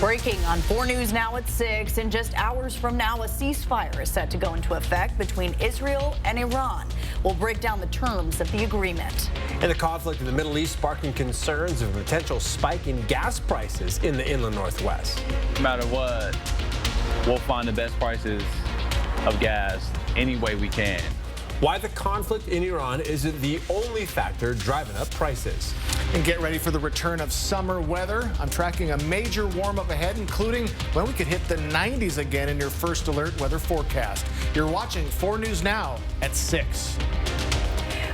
Breaking on 4 News Now at 6. In just hours from now, a ceasefire is set to go into effect between Israel and Iran. We'll break down the terms of the agreement. And the conflict in the Middle East sparking concerns of a potential spike in gas prices in the inland Northwest. No matter what, we'll find the best prices of gas any way we can. Why the conflict in Iran isn't the only factor driving up prices. And get ready for the return of summer weather. I'm tracking a major warm-up ahead, including when we could hit the 90s again in your first alert weather forecast. You're watching 4 News Now at 6.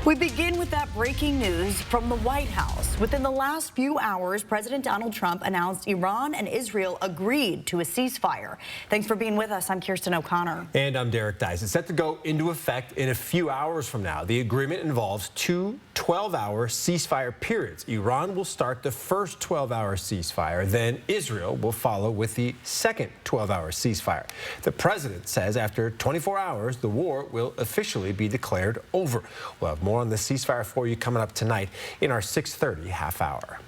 We begin with that breaking news from the White House. Within the last few hours, President Donald Trump announced Iran and Israel agreed to a ceasefire. Thanks for being with us. I'm Kirsten O'Connor. And I'm Derek Dice. It's set to go into effect in a few hours from now. The agreement involves two 12-hour ceasefire periods. Iran will start the first 12-hour ceasefire, then Israel will follow with the second 12-hour ceasefire. The president says after 24 hours, the war will officially be declared over. We'll have more on the ceasefire for you coming up tonight in our 6:30 half hour.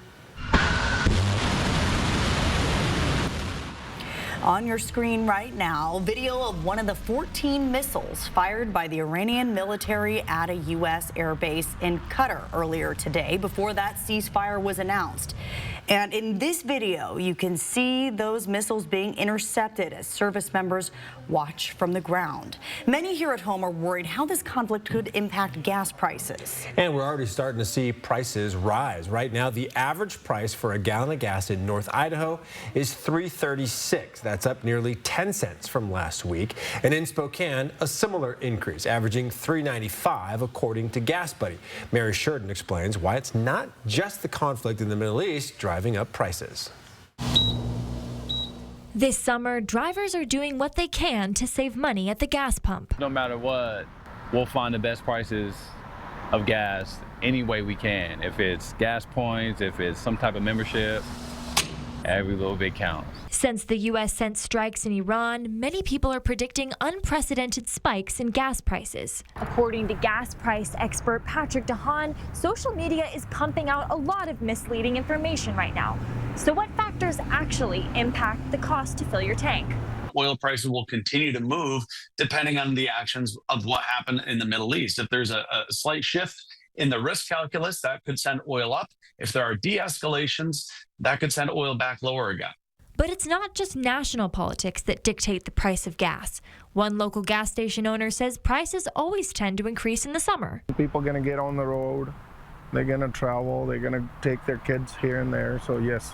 On your screen right now, video of one of the 14 missiles fired by the Iranian military at a U.S. air base in Qatar earlier today before that ceasefire was announced. And in this video, you can see those missiles being intercepted as service members watch from the ground. Many here at home are worried how this conflict could impact gas prices. And we're already starting to see prices rise. Right now, the average price for a gallon of gas in North Idaho is $3.36. That's up nearly 10 cents from last week. And in Spokane, a similar increase, averaging $3.95 according to Gas Buddy. Mary Sheridan explains why it's not just the conflict in the Middle East driving up prices. This summer, drivers are doing what they can to save money at the gas pump. No matter what, we'll find the best prices of gas any way we can. If it's gas points, if it's some type of membership, every little bit counts. Since the U.S. sent strikes in Iran, many people are predicting unprecedented spikes in gas prices. According to gas price expert Patrick DeHaan, social media is pumping out a lot of misleading information right now. So what factors actually impact the cost to fill your tank? Oil prices will continue to move depending on the actions of what happened in the Middle East. If there's a slight shift in the risk calculus, that could send oil up. If there are de-escalations, that could send oil back lower again. But it's not just national politics that dictate the price of gas. One local gas station owner says prices always tend to increase in the summer. People are going to get on the road. They're going to travel. They're going to take their kids here and there. So, yes,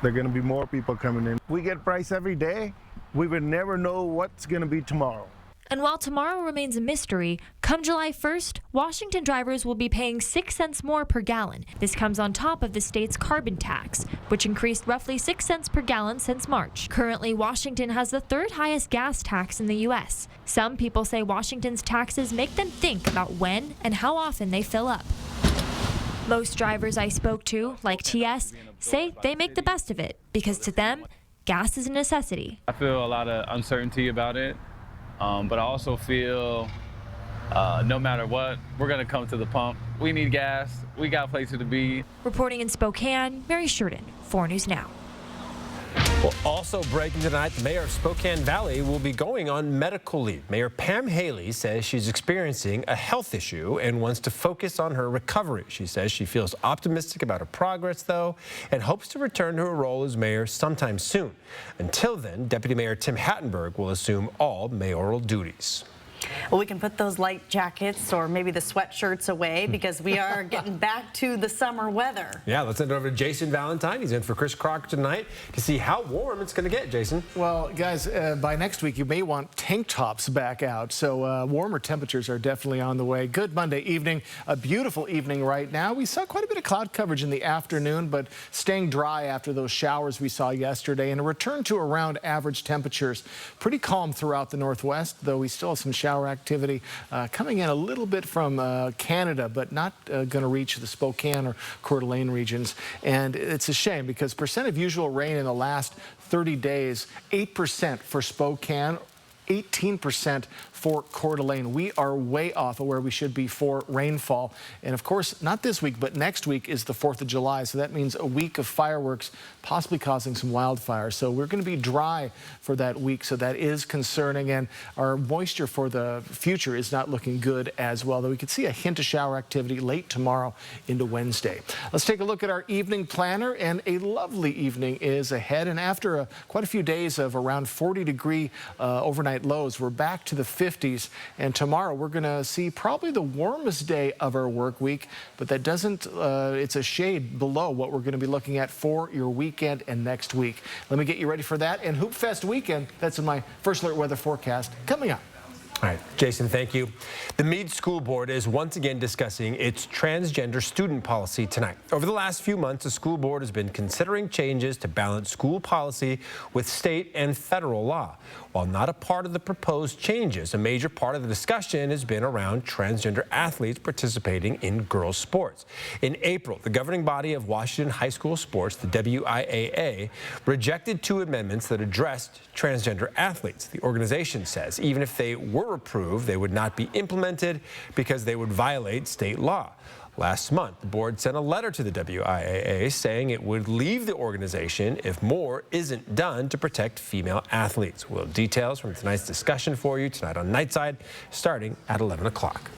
there are going to be more people coming in. We get price every day. We would never know what's going to be tomorrow. And while tomorrow remains a mystery, come July 1st, Washington drivers will be paying 6 cents more per gallon. This comes on top of the state's carbon tax, which increased roughly 6 cents per gallon since March. Currently, Washington has the third highest gas tax in the U.S. Some people say Washington's taxes make them think about when and how often they fill up. Most drivers I spoke to, like TS, say they make the best of it because to them, gas is a necessity. I feel a lot of uncertainty about it. But I also feel no matter what, we're going to come to the pump. We need gas. We got places to be. Reporting in Spokane, Mary Sheridan, 4 News Now. Well, also breaking tonight, the mayor of Spokane Valley will be going on medical leave. Mayor Pam Haley says she's experiencing a health issue and wants to focus on her recovery. She says she feels optimistic about her progress, though, and hopes to return to her role as mayor sometime soon. Until then, Deputy Mayor Tim Hattenberg will assume all mayoral duties. Well, we can put those light jackets or maybe the sweatshirts away because we are getting back to the summer weather. Yeah, let's send it over to Jason Valentine. He's in for Chris Crocker tonight to see how warm it's going to get, Jason. Well, guys, by next week, you may want tank tops back out. So warmer temperatures are definitely on the way. Good Monday evening. A beautiful evening right now. We saw quite a bit of cloud coverage in the afternoon, but staying dry after those showers we saw yesterday and a return to around average temperatures. Pretty calm throughout the Northwest, though we still have some shower activity coming in a little bit from Canada, but not going to reach the Spokane or Coeur d'Alene regions. And it's a shame because percent of usual rain in the last 30 days, 8% for Spokane, 18% for Coeur d'Alene. We are way off of where we should be for rainfall. And of course, not this week, but next week is the 4th of July. So that means a week of fireworks, possibly causing some wildfires. So we're going to be dry for that week. So that is concerning. And our moisture for the future is not looking good as well, though we could see a hint of shower activity late tomorrow into Wednesday. Let's take a look at our evening planner, and a lovely evening is ahead. And after quite a few days of around 40-degree overnight lows, we're back to the 50s, and tomorrow we're going to see probably the warmest day of our work week, but that doesn't it's a shade below what we're going to be looking at for your weekend and next week. Let me get you ready for that and Hoop Fest weekend. That's in my First Alert weather forecast coming up. All right, Jason, thank you. The Meade School Board is once again discussing its transgender student policy tonight. Over the last few months, the school board has been considering changes to balance school policy with state and federal law. While not a part of the proposed changes, a major part of the discussion has been around transgender athletes participating in girls' sports. In April, the governing body of Washington High School Sports, the WIAA, rejected 2 amendments that addressed transgender athletes. The organization says even if they were approved, they would not be implemented because they would violate state law. Last month, the board sent a letter to the WIAA saying it would leave the organization if more isn't done to protect female athletes. We'll have details from tonight's discussion for you tonight on Nightside, starting at 11 o'clock.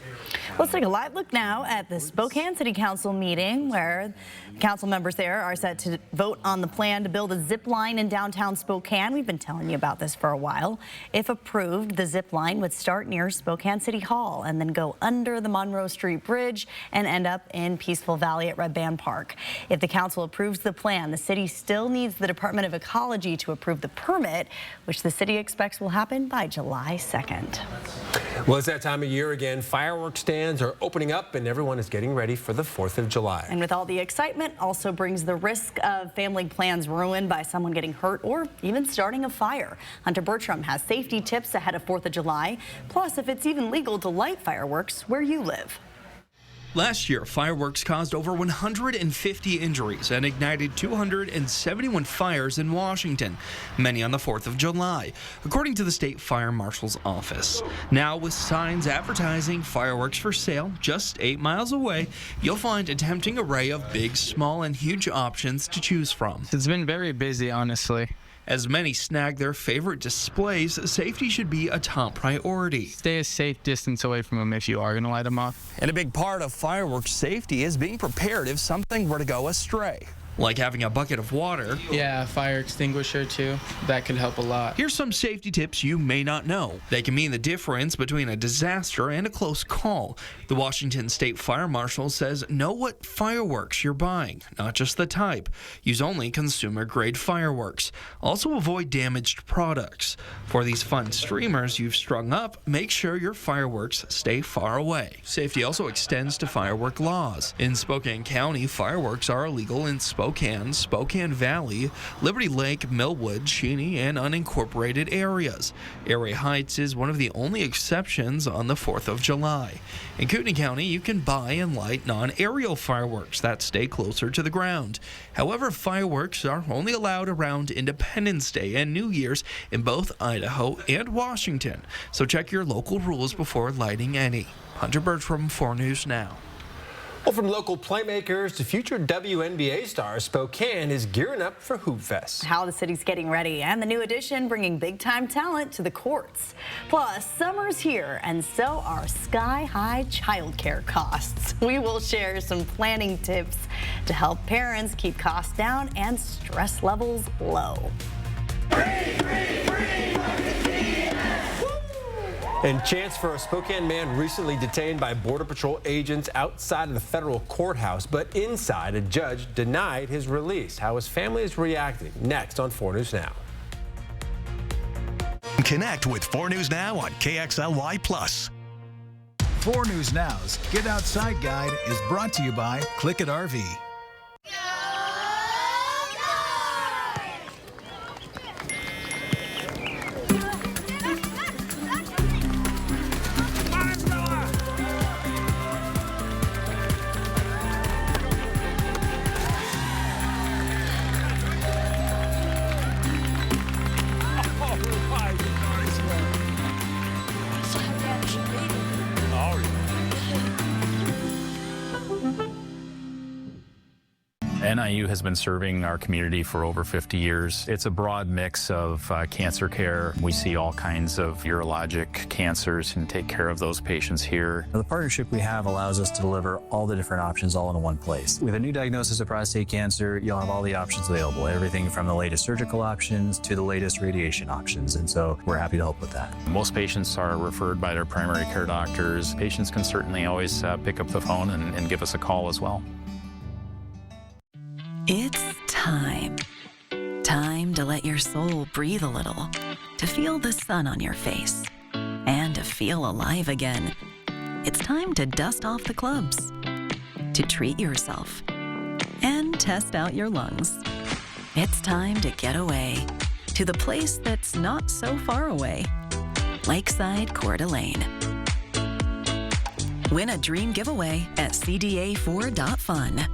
Let's take a live look now at the Spokane City Council meeting, where council members there are set to vote on the plan to build a zip line in downtown Spokane. We've been telling you about this for a while. If approved, the zip line would start near Spokane City Hall and then go under the Monroe Street Bridge and end up in Peaceful Valley at Red Band Park. If the council approves the plan, the city still needs the Department of Ecology to approve the permit, which the city expects will happen by July 2nd. Well, it's that time of year again. Fireworks stands are opening up and everyone is getting ready for the 4th of July. And with all the excitement also brings the risk of family plans ruined by someone getting hurt or even starting a fire. Hunter Bertram has safety tips ahead of 4th of July, plus if it's even legal to light fireworks where you live. Last year, fireworks caused over 150 injuries and ignited 271 fires in Washington, many on the 4th of July, according to the state fire marshal's office. Now, with signs advertising fireworks for sale just 8 miles away, you'll find a tempting array of big, small, and huge options to choose from. It's been very busy, honestly. As many snag their favorite displays, safety should be a top priority. Stay a safe distance away from them if you are going to light them off. And a big part of fireworks safety is being prepared if something were to go astray. Like having a bucket of water. Yeah, fire extinguisher too. That could help a lot. Here's some safety tips you may not know. They can mean the difference between a disaster and a close call. The Washington State Fire Marshal says know what fireworks you're buying, not just the type. Use only consumer-grade fireworks. Also avoid damaged products. For these fun streamers you've strung up, make sure your fireworks stay far away. Safety also extends to firework laws. In Spokane County, fireworks are illegal in Spokane Valley, Liberty Lake, Millwood, Cheney, and unincorporated areas. Area Heights is one of the only exceptions on the 4th of July. In Kootenai County, you can buy and light non-aerial fireworks that stay closer to the ground. However, fireworks are only allowed around Independence Day and New Year's in both Idaho and Washington, so check your local rules before lighting any. Hunter Bertram, 4 News Now. Well, from local playmakers to future WNBA stars, Spokane is gearing up for Hoop Fest. How the city's getting ready, and the new addition bringing big-time talent to the courts. Plus, summer's here, and so are sky-high childcare costs. We will share some planning tips to help parents keep costs down and stress levels low. And chance for a Spokane man recently detained by Border Patrol agents outside of the federal courthouse, but inside, a judge denied his release. How his family is reacting. Next on 4 News Now. Connect with 4 News Now on KXLY+. 4 News Now's Get Outside Guide is brought to you by Click It RV. NIU has been serving our community for over 50 years. It's a broad mix of cancer care. We see all kinds of urologic cancers and take care of those patients here. The partnership we have allows us to deliver all the different options all in one place. With a new diagnosis of prostate cancer, you'll have all the options available, everything from the latest surgical options to the latest radiation options, and so we're happy to help with that. Most patients are referred by their primary care doctors. Patients can certainly always pick up the phone and give us a call as well. It's time. Time to let your soul breathe a little, to feel the sun on your face, and to feel alive again. It's time to dust off the clubs, to treat yourself, and test out your lungs. It's time to get away to the place that's not so far away, Lakeside Coeur d'Alene. Win a dream giveaway at cda4.fun.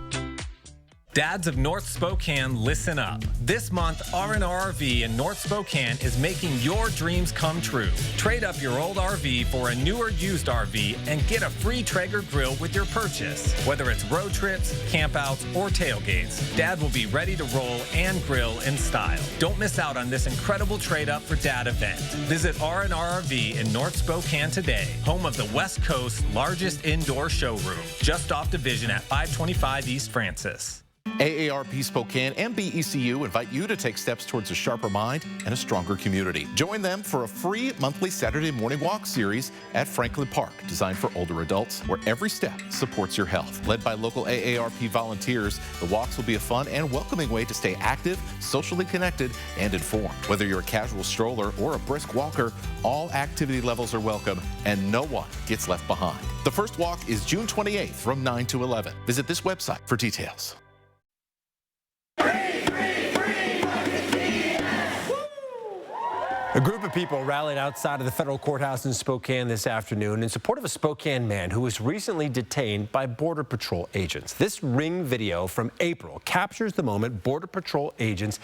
Dads of North Spokane, listen up. This month, R&R in North Spokane is making your dreams come true. Trade up your old RV for a newer used RV and get a free Traeger grill with your purchase. Whether it's road trips, campouts, or tailgates, Dad will be ready to roll and grill in style. Don't miss out on this incredible trade-up for Dad event. Visit R&R in North Spokane today, home of the West Coast's largest indoor showroom, just off Division at 525 East Francis. AARP Spokane and BECU invite you to take steps towards a sharper mind and a stronger community. Join them for a free monthly Saturday morning walk series at Franklin Park, designed for older adults, where every step supports your health. Led by local AARP volunteers, the walks will be a fun and welcoming way to stay active, socially connected, and informed. Whether you're a casual stroller or a brisk walker, all activity levels are welcome, and no one gets left behind. The first walk is June 28th from 9 to 11. Visit this website for details. A group of people rallied outside of the federal courthouse in Spokane this afternoon in support of a Spokane man who was recently detained by Border Patrol agents. This Ring video from April captures the moment Border Patrol agents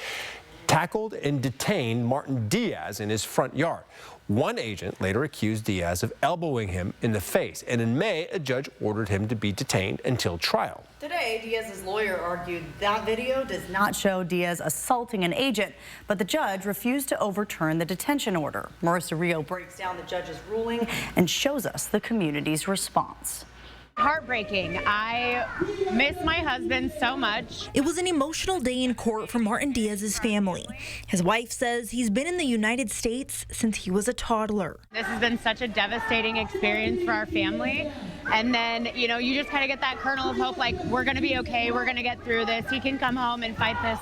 tackled and detained Martin Diaz in his front yard. One agent later accused Diaz of elbowing him in the face, and in May, a judge ordered him to be detained until trial. Today, Diaz's lawyer argued that video does not show Diaz assaulting an agent, but the judge refused to overturn the detention order. Marissa Rio breaks down the judge's ruling and shows us the community's response. Heartbreaking. I miss my husband so much. It was an emotional day in court for Martin Diaz's family. His wife says he's been in the United States since he was a toddler. This has been such a devastating experience for our family. And then, you know, you just kind of get that kernel of hope, like, we're going to be okay. We're going to get through this. He can come home and fight this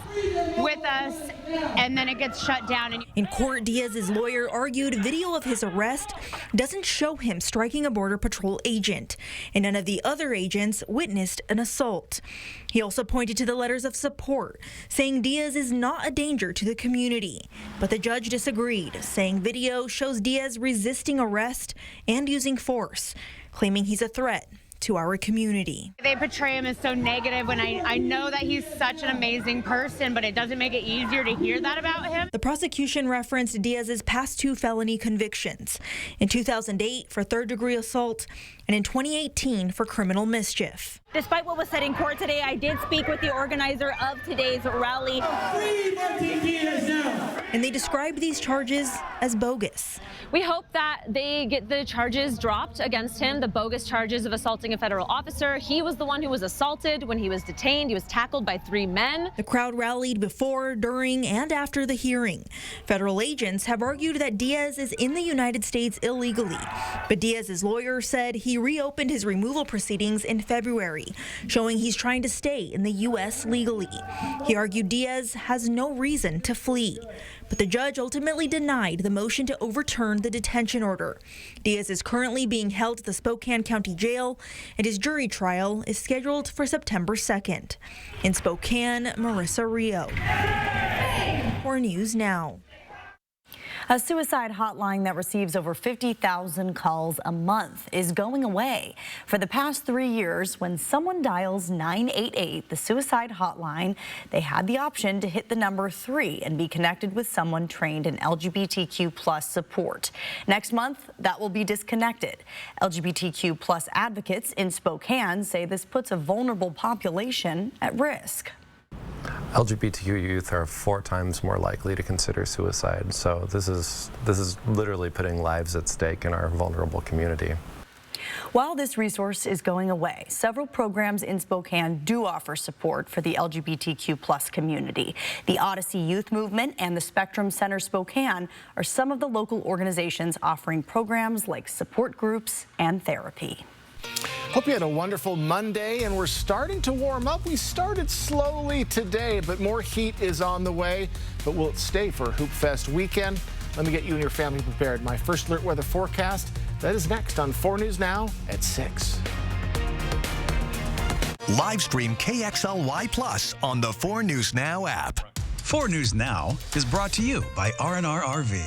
with us. And then it gets shut down. In court, Diaz's lawyer argued video of his arrest doesn't show him striking a Border Patrol agent, and none of the other agents witnessed an assault. He also pointed to the letters of support, saying Diaz is not a danger to the community. But the judge disagreed, saying video shows Diaz resisting arrest and using force, claiming he's a threat to our community. They portray him as so negative when I know that he's such an amazing person, but it doesn't make it easier to hear that about him. The prosecution referenced Diaz's past 2 felony convictions, in 2008 for third-degree assault and in 2018 for criminal mischief. Despite what was said in court today, I did speak with the organizer of today's rally. And they described these charges as bogus. We hope that they get the charges dropped against him, the bogus charges of assaulting a federal officer. He was the one who was assaulted when he was detained. He was tackled by 3 men. The crowd rallied before, during, and after the hearing. Federal agents have argued that Diaz is in the United States illegally, but Diaz's lawyer said he reopened his removal proceedings in February, showing he's trying to stay in the U.S. legally. He argued Diaz has no reason to flee, but the judge ultimately denied the motion to overturn the detention order. Diaz is currently being held at the Spokane County Jail, and his jury trial is scheduled for September 2nd. In Spokane, Marissa Rio. 4 News Now. A suicide hotline that receives over 50,000 calls a month is going away. For the past 3 years, when someone dials 988, the suicide hotline, they had the option to hit the number 3 and be connected with someone trained in LGBTQ+ support. Next month, that will be disconnected. LGBTQ+ advocates in Spokane say this puts a vulnerable population at risk. LGBTQ youth are 4 times more likely to consider suicide. So this is literally putting lives at stake in our vulnerable community. While this resource is going away, several programs in Spokane do offer support for the LGBTQ+ community. The Odyssey Youth Movement and the Spectrum Center Spokane are some of the local organizations offering programs like support groups and therapy. Hope you had a wonderful Monday, and we're starting to warm up. We started slowly today, but more heat is on the way. But will it stay for Hoop Fest weekend? Let me get you and your family prepared. My first alert weather forecast, that is next on 4 News Now at 6. Live stream KXLY Plus on the 4 News Now app. 4 News Now is brought to you by R&R RV.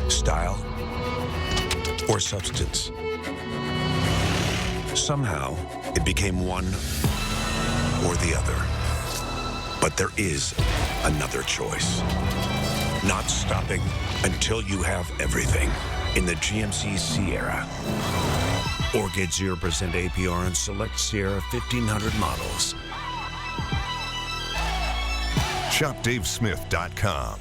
Style or substance. Somehow, it became one or the other. But there is another choice. Not stopping until you have everything in the GMC Sierra. Or get 0% APR on select Sierra 1500 models. ShopDaveSmith.com.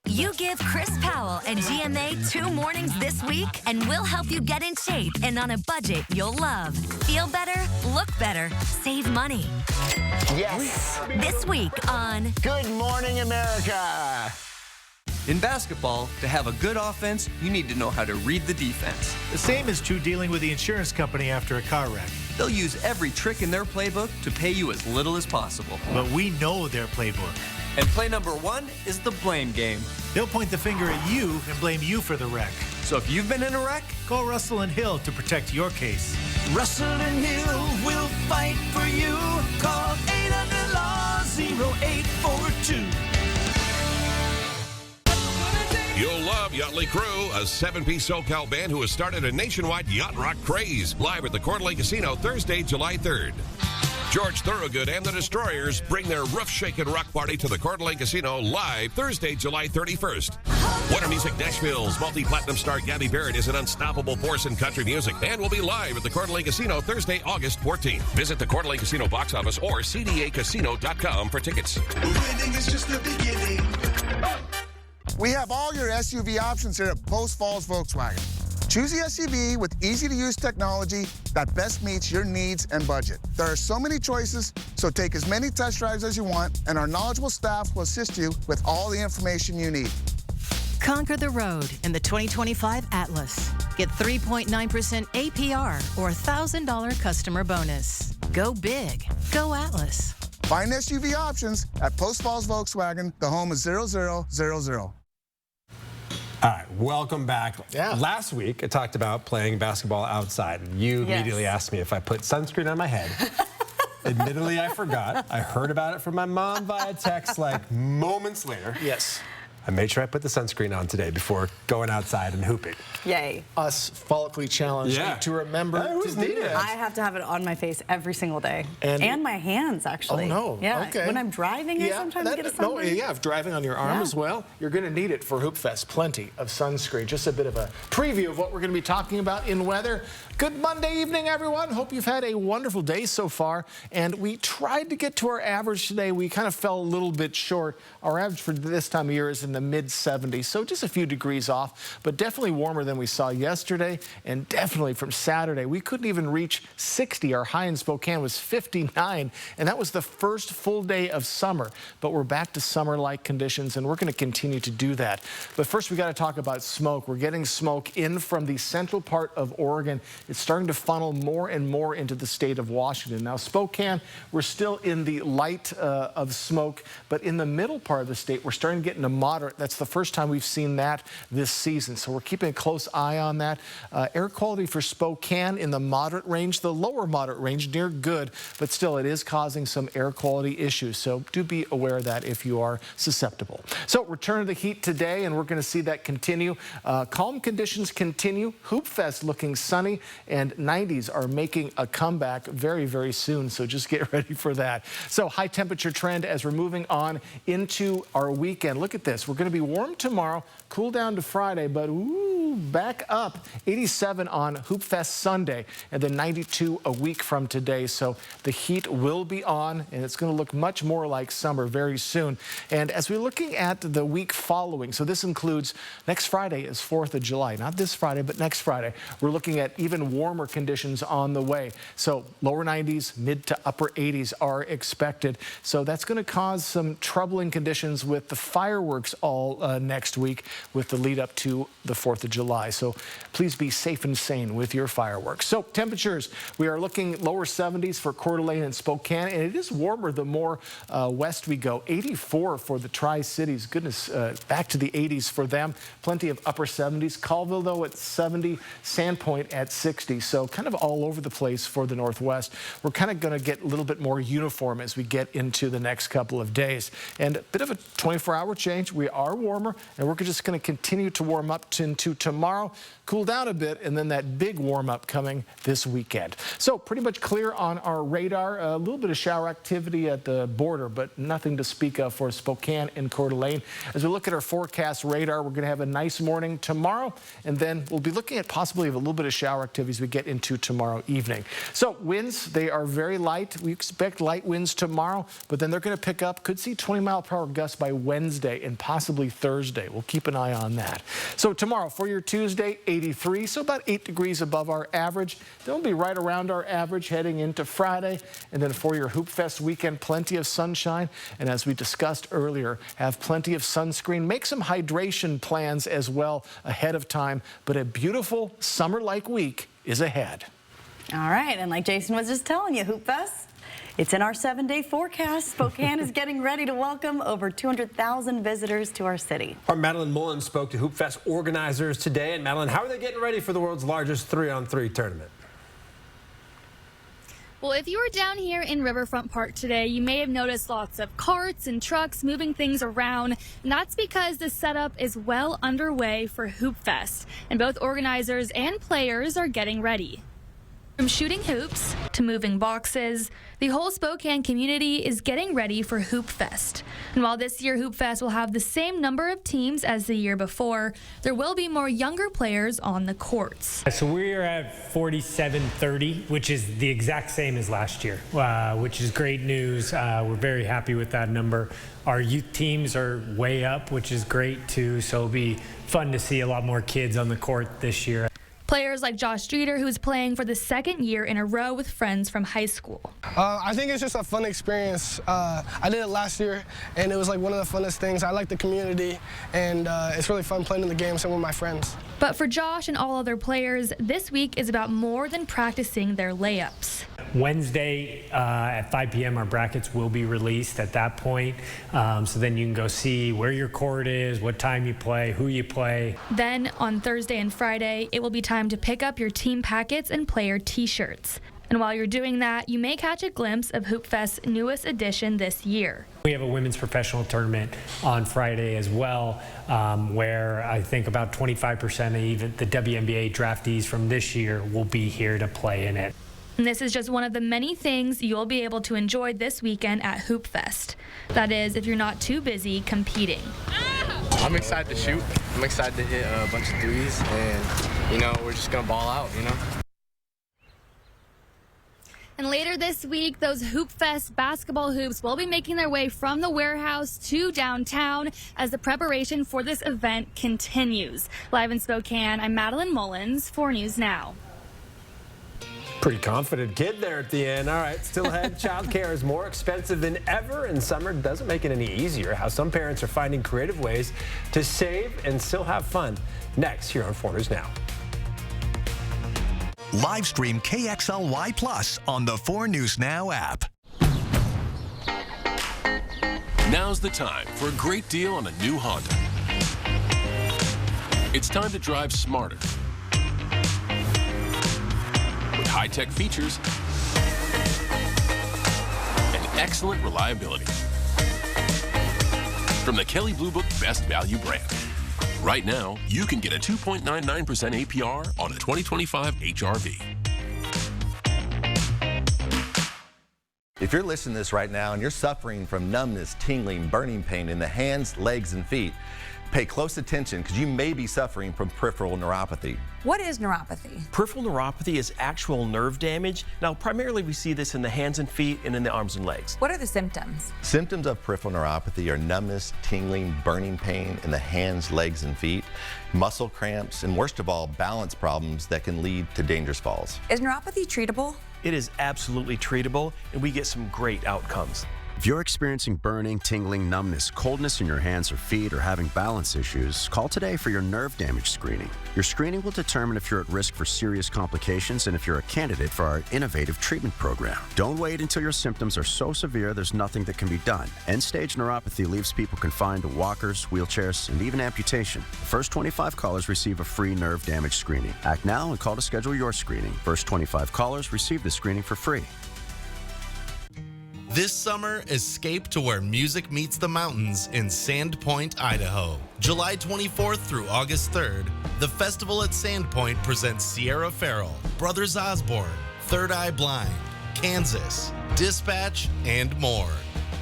You give Chris Powell and GMA 2 mornings this week, and we'll help you get in shape and on a budget you'll love. Feel better, look better, save money. Yes. This week on Good Morning America. In basketball, to have a good offense, you need to know how to read the defense. The same is true dealing with the insurance company after a car wreck. They'll use every trick in their playbook to pay you as little as possible. But we know their playbook. And play number 1 is the blame game. They'll point the finger at you and blame you for the wreck. So if you've been in a wreck, call Russell and Hill to protect your case. Russell and Hill will fight for you. Call 800-LAW-0842. You'll love Yachtly Crew, a 7-piece SoCal band who has started a nationwide yacht rock craze. Live at the Coeur d'Alene Casino Thursday, July 3rd. George Thorogood and the Destroyers bring their roof-shaking rock party to the Coeur d'Alene Casino live Thursday, July 31st. Winter Music Nashville's multi-platinum star Gabby Barrett is an unstoppable force in country music and will be live at the Coeur d'Alene Casino Thursday, August 14th. Visit the Coeur d'Alene Casino box office or cdacasino.com for tickets. Winning is just the beginning. We have all your SUV options here at Post Falls Volkswagen. Choose the SUV with easy-to-use technology that best meets your needs and budget. There are so many choices, so take as many test drives as you want, and our knowledgeable staff will assist you with all the information you need. Conquer the road in the 2025 Atlas. Get 3.9% APR or $1,000 customer bonus. Go big. Go Atlas. Find SUV options at Post Falls Volkswagen, the home of 0000. All right, welcome back. Yeah. Last week, I talked about playing basketball outside, and you immediately asked me if I put sunscreen on my head. Admittedly, I forgot. I heard about it from my mom via text like moments later. Yes. I made sure I put the sunscreen on today before going outside and hooping. Yay. Us follically challenged to remember to do it. I have to have it on my face every single day. And my hands, actually. Oh, no. Yeah. Okay. When I'm driving, I sometimes get a sunburn. If driving on your arm as well, you're going to need it for Hoop Fest. Plenty of sunscreen. Just a bit of a preview of what we're going to be talking about in weather. Good Monday evening, everyone. Hope you've had a wonderful day so far. And we tried to get to our average today. We kind of fell a little bit short. Our average for this time of year is in the mid-70s, so just a few degrees off, but definitely warmer than we saw yesterday, and definitely from Saturday. We couldn't even reach 60. Our high in Spokane was 59, and that was the first full day of summer. But we're back to summer-like conditions, and we're going to continue to do that. But first, we got to talk about smoke. We're getting smoke in from the central part of Oregon. It's starting to funnel more and more into the state of Washington. Now, Spokane, we're still in the light of smoke, but in the middle part of the state, we're starting to get into moderate. That's the first time we've seen that this season, so we're keeping a close eye on that. Air quality for Spokane in the moderate range, the lower moderate range, near good, but still it is causing some air quality issues, so do be aware of that if you are susceptible. So return to the heat today, and we're going to see that continue. Calm conditions continue. Hoop Fest looking sunny. and 90s are making a comeback very, very soon, so just get ready for that. So high temperature trend as we're moving on into our weekend. Look at this. We're going to be warm tomorrow, cool down to Friday, but ooh, back up. 87 on Hoop Fest Sunday, and then 92 a week from today. So the heat will be on, and it's going to look much more like summer very soon. And as we're looking at the week following, so this includes next Friday is 4th of July. Not this Friday, but next Friday. We're looking at even warmer conditions on the way. So lower 90s, mid to upper 80s are expected. So that's going to cause some troubling conditions with the fireworks all next week with the lead up to the 4th of July. So please be safe and sane with your fireworks. So temperatures, we are looking lower 70s for Coeur d'Alene and Spokane, and it is warmer the more west we go. 84 for the Tri-Cities. Goodness, back to the 80s for them. Plenty of upper 70s. Colville, though, at 70. Sandpoint at 60. So kind of all over the place for the Northwest. We're kind of going to get a little bit more uniform as we get into the next couple of days. And a bit of a 24-hour change. We are warmer, and we're just going to continue to warm up into tomorrow, cool down a bit, and then that big warm-up coming this weekend. So pretty much clear on our radar. A little bit of shower activity at the border, but nothing to speak of for Spokane and Coeur d'Alene. As we look at our forecast radar, we're going to have a nice morning tomorrow, and then we'll be looking at possibly a little bit of shower activity as we get into tomorrow evening. So winds, they are very light. We expect light winds tomorrow, but then they're going to pick up. Could see 20-mile-per-hour gusts by Wednesday and possibly Thursday. We'll keep an eye on that. So tomorrow for your Tuesday, 83, so about 8 degrees above our average. Then we'll be right around our average heading into Friday. And then for your Hoop Fest weekend, plenty of sunshine. And as we discussed earlier, have plenty of sunscreen. Make some hydration plans as well ahead of time. But a beautiful summer-like week is ahead. All right, and like Jason was just telling you, Hoop Fest, it's in our 7-day forecast. Spokane is getting ready to welcome over 200,000 visitors to our city. Our Madeline Mullins spoke to Hoop Fest organizers today. And Madeline, how are they getting ready for the world's largest 3-on-3 tournament? Well, if you were down here in Riverfront Park today, you may have noticed lots of carts and trucks moving things around. And that's because the setup is well underway for Hoop Fest, and both organizers and players are getting ready. From shooting hoops to moving boxes, the whole Spokane community is getting ready for Hoop Fest. And while this year Hoop Fest will have the same number of teams as the year before, there will be more younger players on the courts. So we are at 47-30, which is the exact same as last year, which is great news. We're very happy with that number. Our youth teams are way up, which is great too, so it'll be fun to see a lot more kids on the court this year. Players like Josh Streeter, who is playing for the second year in a row with friends from high school. I think it's just a fun experience. I did it last year, and it was like one of the funnest things. I like the community, and it's really fun playing in the games and with my friends. But for Josh and all other players, this week is about more than practicing their layups. Wednesday at 5 p.m. our brackets will be released at that point, so then you can go see where your court is, what time you play, who you play. Then on Thursday and Friday, it will be time to pick up your team packets and player t-shirts. And while you're doing that, you may catch a glimpse of Hoop Fest's newest edition this year. We have a women's professional tournament on Friday as well, where I think about 25% of even the WNBA draftees from this year will be here to play in it. And this is just one of the many things you'll be able to enjoy this weekend at Hoop Fest. That is, if you're not too busy competing. I'm excited to shoot. I'm excited to hit a bunch of threes, and, we're just going to ball out, And later this week, those Hoop Fest basketball hoops will be making their way from the warehouse to downtown as the preparation for this event continues. Live in Spokane, I'm Madeline Mullins, 4 News Now. Pretty confident kid there at the end. All right, still ahead. Childcare is more expensive than ever, and summer doesn't make it any easier. How some parents are finding creative ways to save and still have fun. Next, here on 4 News Now. Live stream KXLY Plus on the 4 News Now app. Now's the time for a great deal on a new Honda. It's time to drive smarter. With high-tech features and excellent reliability. From the Kelley Blue Book Best Value brand. Right now, you can get a 2.99% APR on a 2025 HRV. If you're listening to this right now and you're suffering from numbness, tingling, burning pain in the hands, legs, and feet, pay close attention because you may be suffering from peripheral neuropathy. What is neuropathy? Peripheral neuropathy is actual nerve damage. Now, primarily we see this in the hands and feet and in the arms and legs. What are the symptoms? Symptoms of peripheral neuropathy are numbness, tingling, burning pain in the hands, legs, and feet, muscle cramps, and worst of all, balance problems that can lead to dangerous falls. Is neuropathy treatable? It is absolutely treatable, and we get some great outcomes. If you're experiencing burning, tingling, numbness, coldness in your hands or feet, or having balance issues, call today for your nerve damage screening. Your screening will determine if you're at risk for serious complications and if you're a candidate for our innovative treatment program. Don't wait until your symptoms are so severe there's nothing that can be done. End-stage neuropathy leaves people confined to walkers, wheelchairs, and even amputation. The first 25 callers receive a free nerve damage screening. Act now and call to schedule your screening. First 25 callers receive the screening for free. This summer, escape to where music meets the mountains in Sandpoint, Idaho. July 24th through August 3rd, the festival at Sandpoint presents Sierra Farrell, Brothers Osborne, Third Eye Blind, Kansas, Dispatch, and more.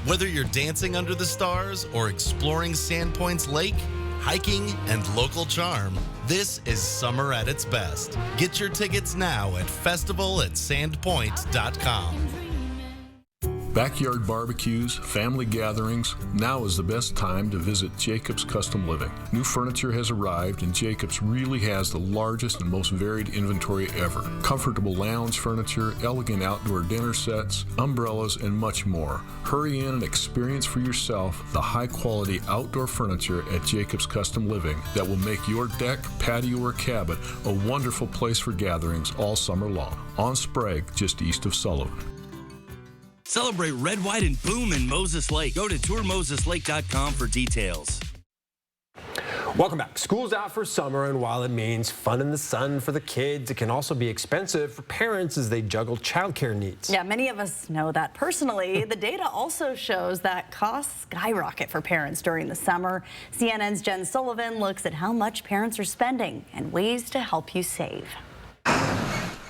Whether you're dancing under the stars or exploring Sandpoint's lake, hiking, and local charm, this is summer at its best. Get your tickets now at festival@sandpoint.com. Backyard barbecues, family gatherings, now is the best time to visit Jacobs Custom Living. New furniture has arrived and Jacobs really has the largest and most varied inventory ever. Comfortable lounge furniture, elegant outdoor dinner sets, umbrellas, and much more. Hurry in and experience for yourself the high-quality outdoor furniture at Jacobs Custom Living that will make your deck, patio, or cabin a wonderful place for gatherings all summer long. On Sprague, just east of Sullivan. Celebrate Red, White, and Boom in Moses Lake. Go to tourmoseslake.com for details. Welcome back. School's out for summer, and while it means fun in the sun for the kids, it can also be expensive for parents as they juggle childcare needs. Yeah, many of us know that personally. The data also shows that costs skyrocket for parents during the summer. CNN's Jen Sullivan looks at how much parents are spending and ways to help you save.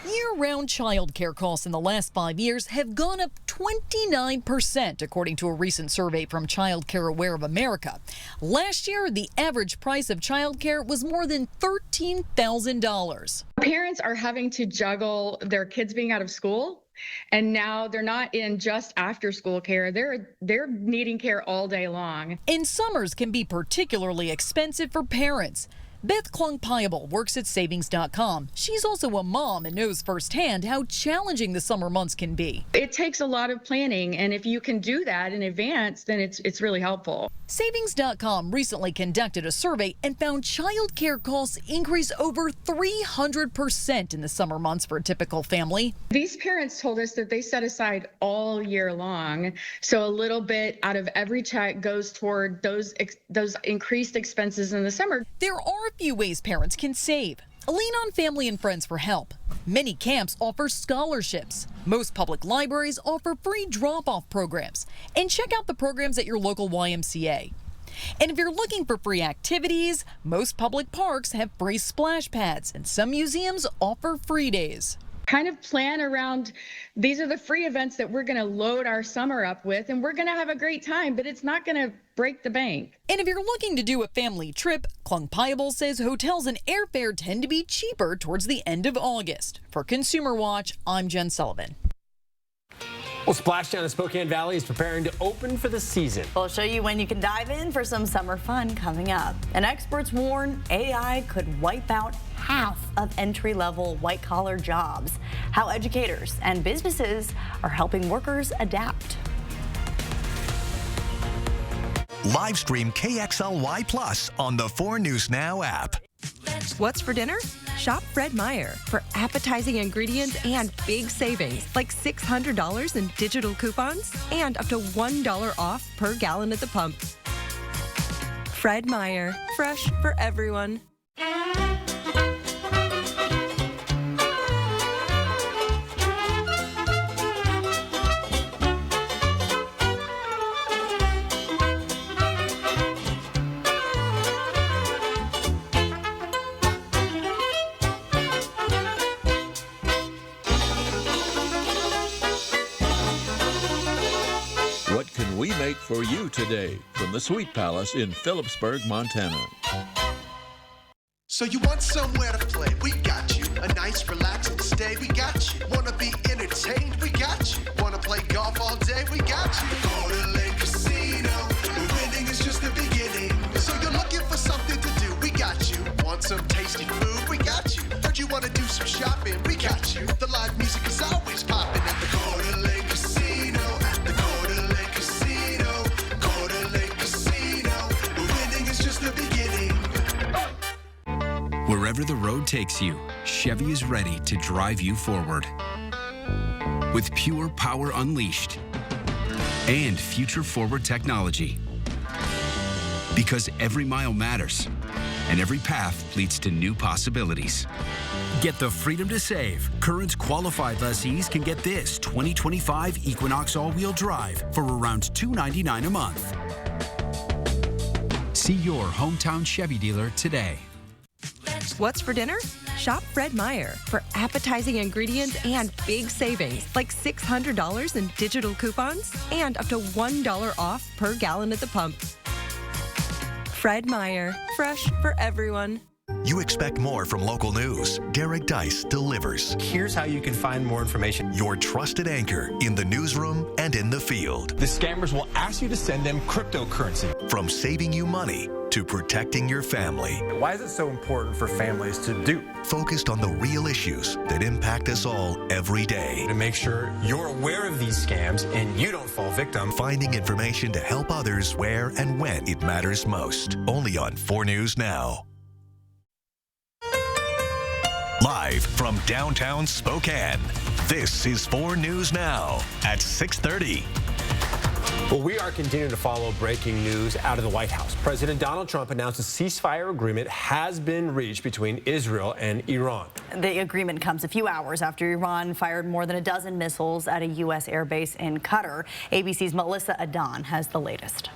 Year-round childcare costs in the last 5 years have gone up 29%, according to a recent survey from Child Care Aware of America. Last year, the average price of childcare was more than $13,000. Parents are having to juggle their kids being out of school, and now they're not in just after-school care. They're needing care all day long. And summers can be particularly expensive for parents. Beth Klung-Piable works at Savings.com. She's also a mom and knows firsthand how challenging the summer months can be. It takes a lot of planning, and if you can do that in advance, then it's really helpful. Savings.com recently conducted a survey and found child care costs increase over 300% in the summer months for a typical family. These parents told us that they set aside all year long, so a little bit out of every check goes toward those increased expenses in the summer. There are a few ways parents can save. Lean on family and friends for help. Many camps offer scholarships. Most public libraries offer free drop-off programs. And check out the programs at your local YMCA. And if you're looking for free activities, most public parks have free splash pads, and some museums offer free days. Kind of plan around, these are the free events that we're going to load our summer up with, and we're going to have a great time, but it's not going to break the bank. And if you're looking to do a family trip, Klung-Piable says hotels and airfare tend to be cheaper towards the end of August. For Consumer Watch, I'm Jen Sullivan. Well, Splashdown in Spokane Valley is preparing to open for the season. We'll show you when you can dive in for some summer fun coming up. And experts warn AI could wipe out half of entry-level white-collar jobs. How educators and businesses are helping workers adapt. Live stream KXLY Plus on the 4 News Now app. What's for dinner? Shop Fred Meyer for appetizing ingredients and big savings, like $600 in digital coupons and up to $1 off per gallon at the pump. Fred Meyer, fresh for everyone. make for you today from the Sweet Palace in Phillipsburg, Montana. So you want somewhere to play? We got you. A nice relaxing stay? We got you. Wanna be entertained? We got you. Wanna play golf all day? We got you. Go to Lake Casino. The winning is just the beginning. So you're looking for something to do? We got you. Want some tasty food? We got you. Heard you wanna do some shopping? We got you. The live music is always popping at the Go to Lake Casino. At the Go to Lake Casino. Go to Lake Casino. The winning is just the beginning. Wherever the road takes you, Chevy is ready to drive you forward. With pure power unleashed and future-forward technology. Because every mile matters, and every path leads to new possibilities. Get the freedom to save. Current qualified lessees can get this 2025 Equinox all-wheel drive for around $299 a month. See your hometown Chevy dealer today. What's for dinner? Shop Fred Meyer for appetizing ingredients and big savings, like $600 in digital coupons and up to $1 off per gallon at the pump. Fred Meyer, fresh for everyone. You expect more from local news. Derek Dice delivers. Here's how you can find more information. Your trusted anchor in the newsroom and in the field. The scammers will ask you to send them cryptocurrency. From saving you money to protecting your family. Why is it so important for families to do? Focused on the real issues that impact us all every day. To make sure you're aware of these scams and you don't fall victim. Finding information to help others where and when it matters most. Only on 4 News Now. Live from downtown Spokane, this is 4 News Now at 6:30. Well, we are continuing to follow breaking news out of the White House. President Donald Trump announced a ceasefire agreement has been reached between Israel and Iran. The agreement comes a few hours after Iran fired more than a dozen missiles at a U.S. airbase in Qatar. ABC's Melissa Adan has the latest.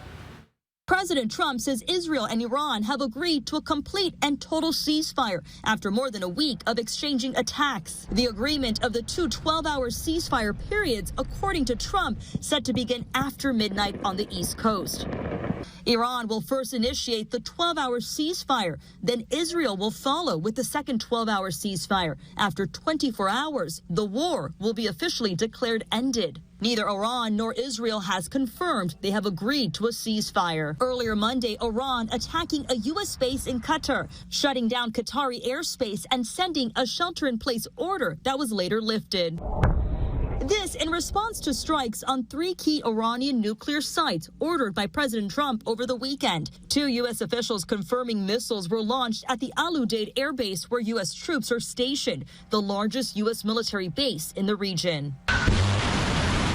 President Trump says Israel and Iran have agreed to a complete and total ceasefire after more than a week of exchanging attacks. The agreement of the two 12-hour ceasefire periods, according to Trump, set to begin after midnight on the East Coast. Iran will first initiate the 12-hour ceasefire. Then Israel will follow with the second 12-hour ceasefire. After 24 hours, the war will be officially declared ended. Neither Iran nor Israel has confirmed they have agreed to a ceasefire. Earlier Monday, Iran attacking a U.S. base in Qatar, shutting down Qatari airspace and sending a shelter-in-place order that was later lifted. This in response to strikes on 3 key Iranian nuclear sites ordered by President Trump over the weekend. 2 U.S. officials confirming missiles were launched at the Al Udeid Air Base where U.S. troops are stationed, the largest U.S. military base in the region.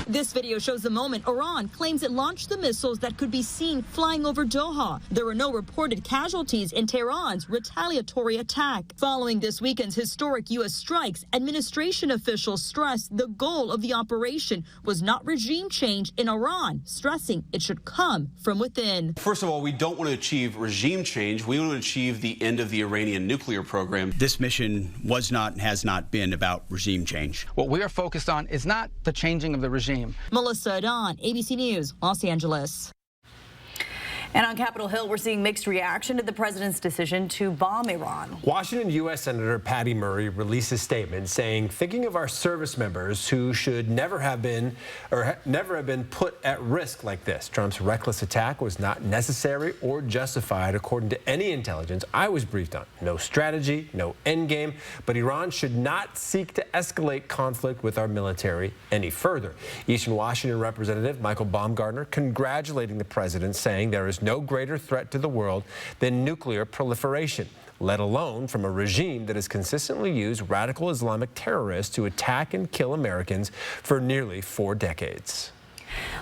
This video shows the moment Iran claims it launched the missiles that could be seen flying over Doha. There were no reported casualties in Tehran's retaliatory attack. Following this weekend's historic U.S. strikes, administration officials stressed the goal of the operation was not regime change in Iran, stressing it should come from within. First of all, we don't want to achieve regime change. We want to achieve the end of the Iranian nuclear program. This mission was not and has not been about regime change. What we are focused on is not the changing of the regime. Melissa Adan, ABC News, Los Angeles. And on Capitol Hill, we're seeing mixed reaction to the president's decision to bomb Iran. Washington U.S. Senator Patty Murray released a statement saying, thinking of our service members who should never have been put at risk like this. Trump's reckless attack was not necessary or justified according to any intelligence I was briefed on. No strategy, no endgame, but Iran should not seek to escalate conflict with our military any further. Eastern Washington Representative Michael Baumgartner congratulating the president, saying there is no greater threat to the world than nuclear proliferation, let alone from a regime that has consistently used radical Islamic terrorists to attack and kill Americans for nearly 4 decades.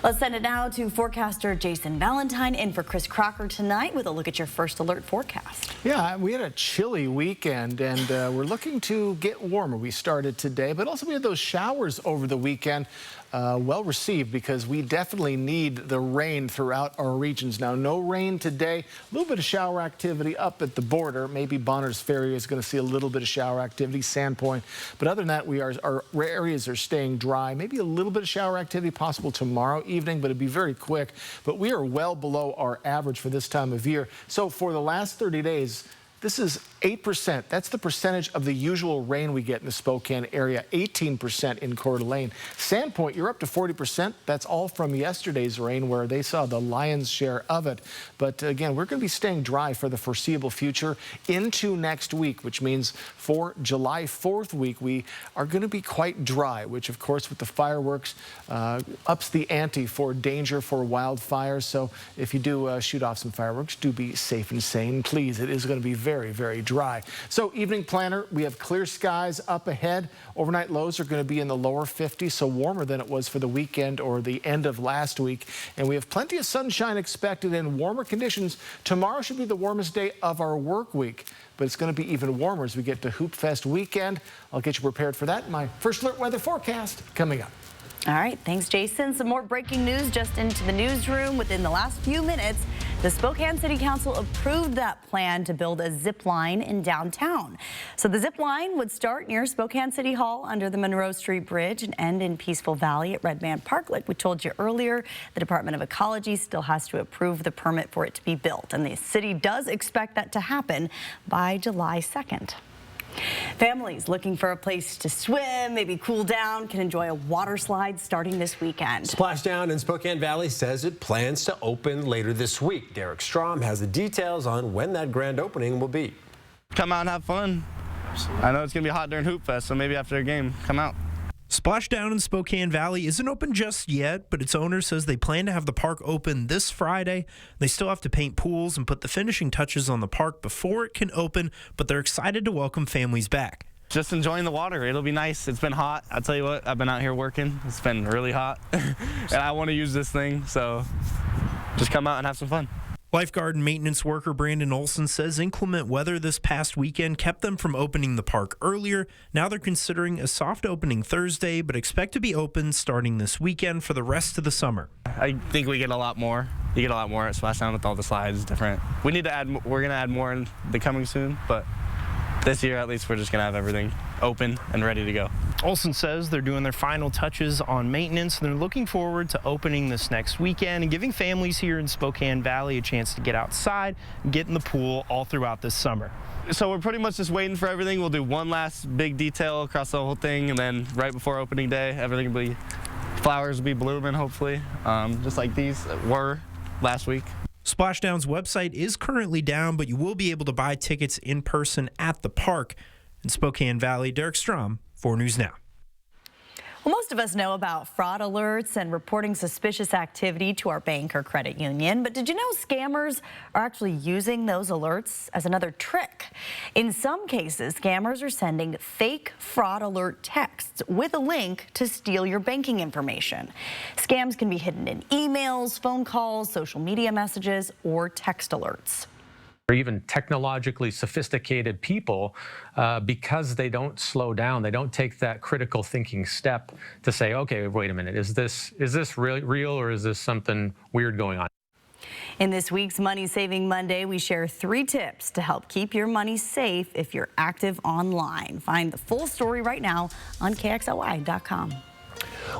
Let's send it now to forecaster Jason Valentine in for Chris Crocker tonight with a look at your first alert forecast. Yeah, we had a chilly weekend and we're looking to get warmer. We started today, but also we had those showers over the weekend. well received because we definitely need the rain throughout our regions. Now, no rain today, a little bit of shower activity up at the border. Maybe Bonners Ferry is going to see a little bit of shower activity, Sandpoint. But other than that, our areas are staying dry. Maybe a little bit of shower activity possible tomorrow evening, but it'd be very quick. But we are well below our average for this time of year. So for the last 30 days, this is 8%. That's the percentage of the usual rain we get in the Spokane area, 18% in Coeur d'Alene. Sandpoint, you're up to 40%. That's all from yesterday's rain where they saw the lion's share of it. But again, we're going to be staying dry for the foreseeable future into next week, which means for July 4th week, we are going to be quite dry, which of course with the fireworks ups the ante for danger for wildfires. So if you do shoot off some fireworks, do be safe and sane, please. It is going to be very, very dry. So evening planner, we have clear skies up ahead. Overnight lows are going to be in the lower 50s, so warmer than it was for the weekend or the end of last week. And we have plenty of sunshine expected and warmer conditions. Tomorrow should be the warmest day of our work week, but it's going to be even warmer as we get to Hoop Fest weekend. I'll get you prepared for that in my First Alert weather forecast coming up. All right, thanks, Jason. Some more breaking news just into the newsroom within the last few minutes. The Spokane City Council approved that plan to build a zip line in downtown. So the zip line would start near Spokane City Hall under the Monroe Street Bridge and end in Peaceful Valley at Red Man Park. Like we told you earlier, the Department of Ecology still has to approve the permit for it to be built, and the city does expect that to happen by July 2nd. Families looking for a place to swim, maybe cool down, can enjoy a water slide starting this weekend. Splashdown in Spokane Valley says it plans to open later this week. Derek Strom has the details on when that grand opening will be. Come out and have fun. I know it's going to be hot during Hoop Fest, so maybe after a game, come out. Splashdown in Spokane Valley isn't open just yet, but its owner says they plan to have the park open this Friday. They still have to paint pools and put the finishing touches on the park before it can open, but they're excited to welcome families back. Just enjoying the water. It'll be nice. It's been hot. I'll tell you what, I've been out here working. It's been really hot, and I want to use this thing, so just come out and have some fun. Lifeguard and maintenance worker Brandon Olson says inclement weather this past weekend kept them from opening the park earlier. Now they're considering a soft opening Thursday, but expect to be open starting this weekend for the rest of the summer. I think we get a lot more. You get a lot more at Splashdown with all the slides. Different. We need to add. We're gonna add more in the coming soon, but this year at least we're just gonna have everything open and ready to go. Olson says they're doing their final touches on maintenance. They're looking forward to opening this next weekend and giving families here in Spokane Valley a chance to get outside and get in the pool all throughout this summer. So we're pretty much just waiting for everything. We'll do one last big detail across the whole thing, and then right before opening day, everything will be, flowers will be blooming hopefully, just like these were last week. Splashdown's website is currently down, but you will be able to buy tickets in person at the park. In Spokane Valley, Derek Strom, 4 News Now. Well, most of us know about fraud alerts and reporting suspicious activity to our bank or credit union, but did you know scammers are actually using those alerts as another trick? In some cases, scammers are sending fake fraud alert texts with a link to steal your banking information. Scams can be hidden in emails, phone calls, social media messages, or text alerts. Or even technologically sophisticated people, because they don't slow down, they don't take that critical thinking step to say, okay, wait a minute, is this real or is this something weird going on? In this week's Money Saving Monday, we share 3 tips to help keep your money safe if you're active online. Find the full story right now on KXLY.com.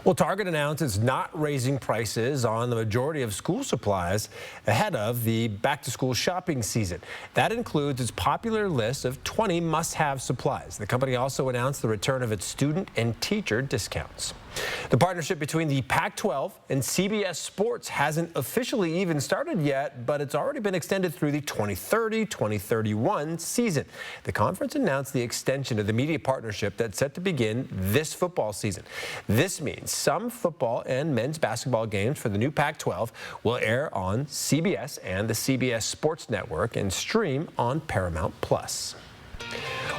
Well, Target announced it's not raising prices on the majority of school supplies ahead of the back-to-school shopping season. That includes its popular list of 20 must-have supplies. The company also announced the return of its student and teacher discounts. The partnership between the Pac-12 and CBS Sports hasn't officially even started yet, but it's already been extended through the 2030-2031 season. The conference announced the extension of the media partnership that's set to begin this football season. This means some football and men's basketball games for the new Pac-12 will air on CBS and the CBS Sports Network and stream on Paramount+.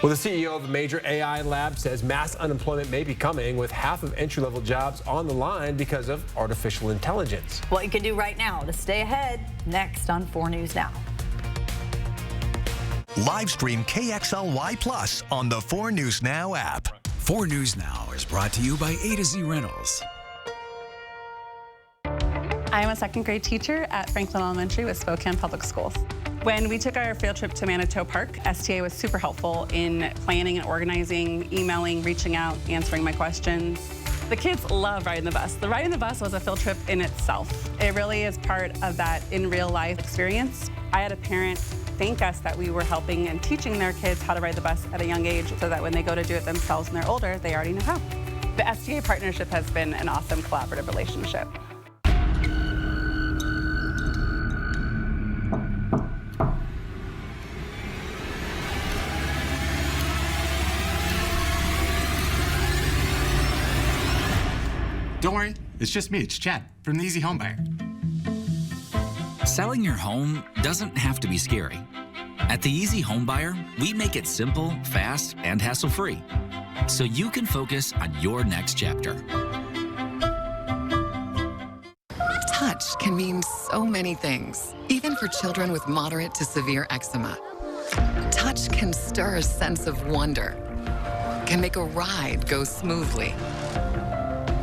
Well, the CEO of a major AI lab says mass unemployment may be coming with half of entry-level jobs on the line because of artificial intelligence. What you can do right now to stay ahead, next on 4 News Now. Live stream KXLY Plus on the 4 News Now app. 4 News Now is brought to you by A to Z Rentals. I am a second grade teacher at Franklin Elementary with Spokane Public Schools. When we took our field trip to Manitou Park, STA was super helpful in planning and organizing, emailing, reaching out, answering my questions. The kids love riding the bus. The riding the bus was a field trip in itself. It really is part of that in real life experience. I had a parent thank us that we were helping and teaching their kids how to ride the bus at a young age so that when they go to do it themselves and they're older, they already know how. The STA partnership has been an awesome collaborative relationship. Don't worry, it's just me, it's Chad from the Easy Home Buyer. Selling your home doesn't have to be scary. At the Easy Home Buyer, we make it simple, fast, and hassle-free, so you can focus on your next chapter. Touch can mean so many things, even for children with moderate to severe eczema. Touch can stir a sense of wonder, can make a ride go smoothly,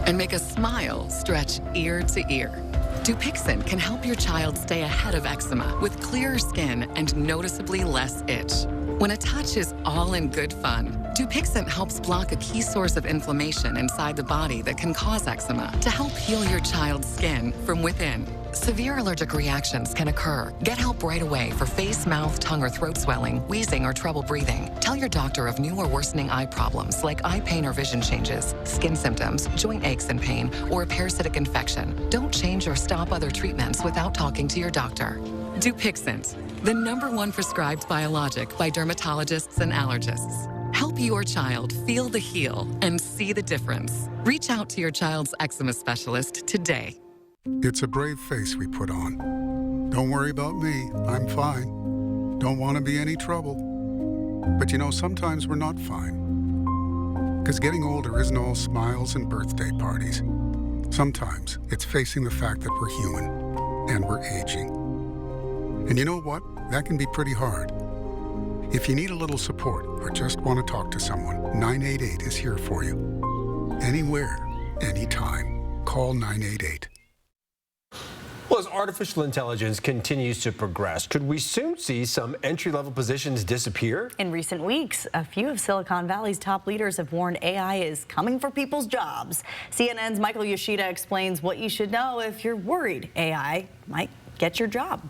and make a smile stretch ear to ear. Dupixent can help your child stay ahead of eczema with clearer skin and noticeably less itch. When a touch is all in good fun, Dupixent helps block a key source of inflammation inside the body that can cause eczema to help heal your child's skin from within. Severe allergic reactions can occur. Get help right away for face, mouth, tongue, or throat swelling, wheezing, or trouble breathing. Tell your doctor of new or worsening eye problems like eye pain or vision changes, skin symptoms, joint aches and pain, or a parasitic infection. Don't change or stop other treatments without talking to your doctor. Dupixent, the #1 prescribed biologic by dermatologists and allergists. Help your child feel the heal and see the difference. Reach out to your child's eczema specialist today. It's a brave face we put on. Don't worry about me, I'm fine. Don't want to be any trouble. But you know, sometimes we're not fine. Because getting older isn't all smiles and birthday parties. Sometimes it's facing the fact that we're human and we're aging. And you know what? That can be pretty hard. If you need a little support or just want to talk to someone, 988 is here for you. Anywhere, anytime. Call 988. Well, as artificial intelligence continues to progress, could we soon see some entry-level positions disappear? In recent weeks, a few of Silicon Valley's top leaders have warned AI is coming for people's jobs. CNN's Michael Yoshida explains what you should know if you're worried AI might get your job.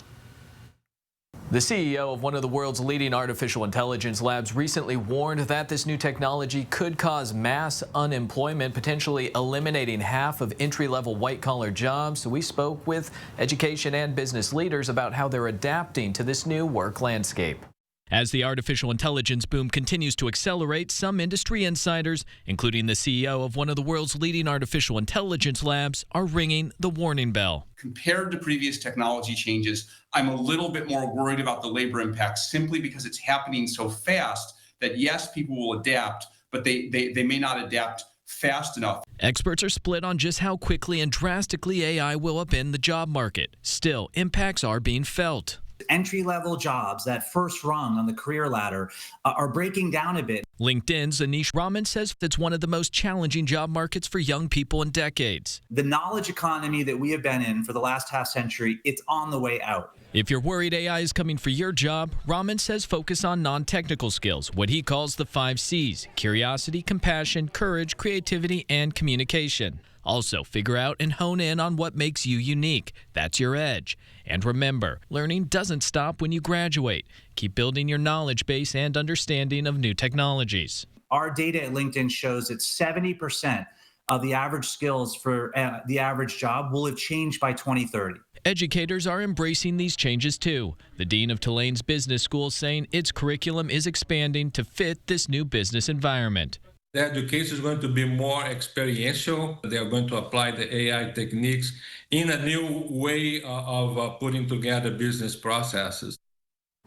The CEO of one of the world's leading artificial intelligence labs recently warned that this new technology could cause mass unemployment, potentially eliminating half of entry-level white-collar jobs. So we spoke with education and business leaders about how they're adapting to this new work landscape. As the artificial intelligence boom continues to accelerate, some industry insiders, including the CEO of one of the world's leading artificial intelligence labs, are ringing the warning bell. Compared to previous technology changes, I'm a little bit more worried about the labor impact simply because it's happening so fast that, yes, people will adapt, but they may not adapt fast enough. Experts are split on just how quickly and drastically AI will upend the job market. Still, impacts are being felt. Entry-level jobs, that first rung on the career ladder, are breaking down a bit. LinkedIn's Anish Raman says it's one of the most challenging job markets for young people in decades. The knowledge economy that we have been in for the last half century, it's on the way out. If you're worried AI is coming for your job, Raman says focus on non-technical skills, what he calls the 5 C's: curiosity, compassion, courage, creativity, and communication. Also, figure out and hone in on what makes you unique. That's your edge. And remember, learning doesn't stop when you graduate. Keep building your knowledge base and understanding of new technologies. Our data at LinkedIn shows that 70% of the average skills for the average job will have changed by 2030. Educators are embracing these changes too. The dean of Tulane's business school saying its curriculum is expanding to fit this new business environment. The education is going to be more experiential. They are going to apply the AI techniques in a new way of putting together business processes.